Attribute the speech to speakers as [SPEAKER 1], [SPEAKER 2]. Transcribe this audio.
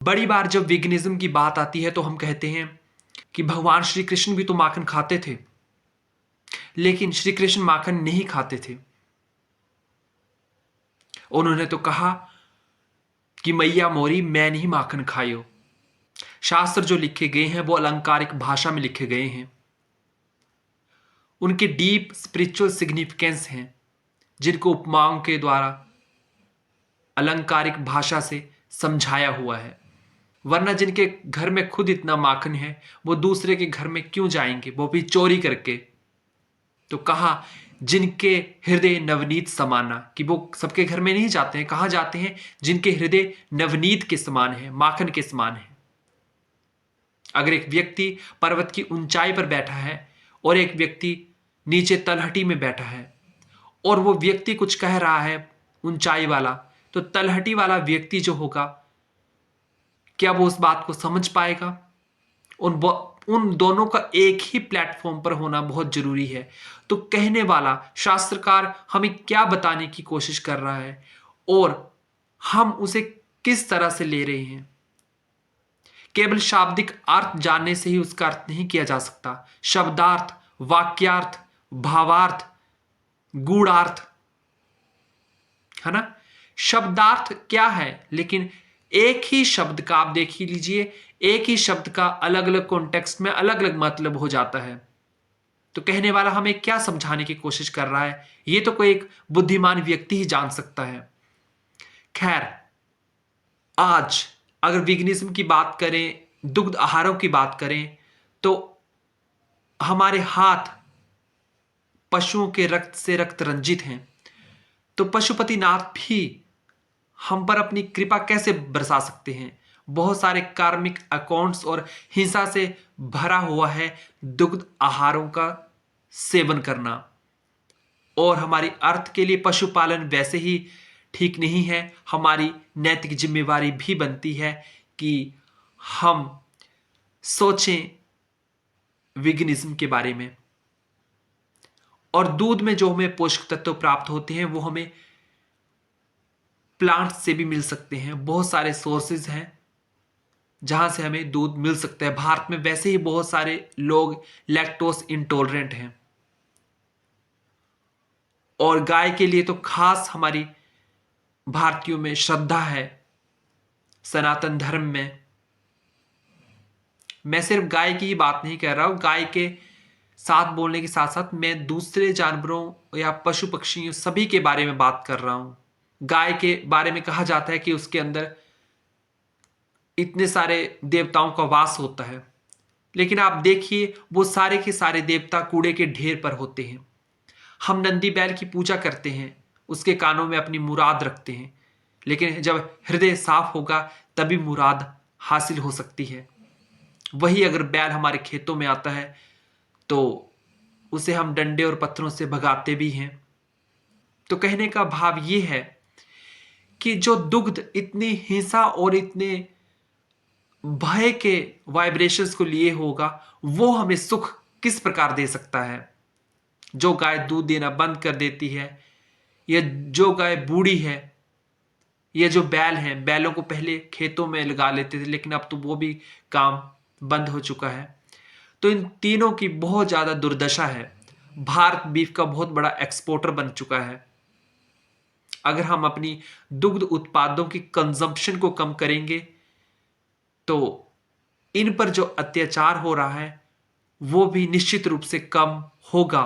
[SPEAKER 1] बड़ी बार जब वेगनिज्म की बात आती है तो हम कहते हैं कि भगवान श्री कृष्ण भी तो माखन खाते थे, लेकिन श्री कृष्ण माखन नहीं खाते थे। उन्होंने तो कहा कि मैया मोरी मैं नहीं माखन खायो। शास्त्र जो लिखे गए हैं वो अलंकारिक भाषा में लिखे गए हैं, उनके डीप स्पिरिचुअल सिग्निफिकेंस हैं जिनको उपमाओं के द्वारा अलंकारिक भाषा से समझाया हुआ है। वरना जिनके घर में खुद इतना माखन है वो दूसरे के घर में क्यों जाएंगे, वो भी चोरी करके। तो कहा जिनके हृदय नवनीत समाना, कि वो सबके घर में नहीं जाते हैं, कहाँ जाते हैं? जिनके हृदय नवनीत के समान है, माखन के समान है। अगर एक व्यक्ति पर्वत की ऊंचाई पर बैठा है और एक व्यक्ति नीचे तलहटी में बैठा है और वो व्यक्ति कुछ कह रहा है ऊंचाई वाला, तो तलहटी वाला व्यक्ति जो होगा, क्या वो उस बात को समझ पाएगा? उन दोनों का एक ही प्लेटफॉर्म पर होना बहुत जरूरी है। तो कहने वाला शास्त्रकार हमें क्या बताने की कोशिश कर रहा है और हम उसे किस तरह से ले रहे हैं। केवल शाब्दिक अर्थ जानने से ही उसका अर्थ नहीं किया जा सकता। शब्दार्थ, वाक्यार्थ, भावार्थ, गूढ़ार्थ, है ना। शब्दार्थ क्या है, लेकिन एक ही शब्द का आप देख ही लीजिए, एक ही शब्द का अलग अलग कॉन्टेक्स्ट में अलग अलग मतलब हो जाता है। तो कहने वाला हमें क्या समझाने की कोशिश कर रहा है, ये तो कोई एक बुद्धिमान व्यक्ति ही जान सकता है। खैर, आज अगर वीगनिज्म की बात करें, दुग्ध आहारों की बात करें, तो हमारे हाथ पशुओं के रक्त से रक्त रंजित हैं। तो पशुपतिनाथ भी हम पर अपनी कृपा कैसे बरसा सकते हैं? बहुत सारे कार्मिक अकाउंट्स और हिंसा से भरा हुआ है दुग्ध आहारों का सेवन करना। और हमारी अर्थ के लिए पशुपालन वैसे ही ठीक नहीं है। हमारी नैतिक जिम्मेवारी भी बनती है कि हम सोचें वीगनिज्म के बारे में। और दूध में जो हमें पोषक तत्व प्राप्त होते हैं वो हमें प्लांट से भी मिल सकते हैं। बहुत सारे सोर्सेज हैं जहां से हमें दूध मिल सकता है। भारत में वैसे ही बहुत सारे लोग लैक्टोज इंटॉलरेंट हैं और गाय के लिए तो खास हमारी भारतीयों में श्रद्धा है, सनातन धर्म में। मैं सिर्फ गाय की ही बात नहीं कर रहा हूं, गाय के साथ बोलने के साथ साथ मैं दूसरे जानवरों या पशु पक्षियों सभी के बारे में बात कर रहा हूं। गाय के बारे में कहा जाता है कि उसके अंदर इतने सारे देवताओं का वास होता है, लेकिन आप देखिए वो सारे के सारे देवता कूड़े के ढेर पर होते हैं। हम नंदी बैल की पूजा करते हैं, उसके कानों में अपनी मुराद रखते हैं, लेकिन जब हृदय साफ होगा तभी मुराद हासिल हो सकती है। वही अगर बैल हमारे खेतों में आता है तो उसे हम डंडे और पत्थरों से भगाते भी हैं। तो कहने का भाव ये है कि जो दुग्ध इतनी हिंसा और इतने भय के वाइब्रेशंस को लिए होगा, वो हमें सुख किस प्रकार दे सकता है। जो गाय दूध देना बंद कर देती है, या जो गाय बूढ़ी है, ये जो बैल हैं, बैलों को पहले खेतों में लगा लेते थे लेकिन अब तो वो भी काम बंद हो चुका है। तो इन तीनों की बहुत ज्यादा दुर्दशा है। भारत बीफ का बहुत बड़ा एक्सपोर्टर बन चुका है। अगर हम अपनी दुग्ध उत्पादों की कंजम्पशन को कम करेंगे तो इन पर जो अत्याचार हो रहा है वो भी निश्चित रूप से कम होगा।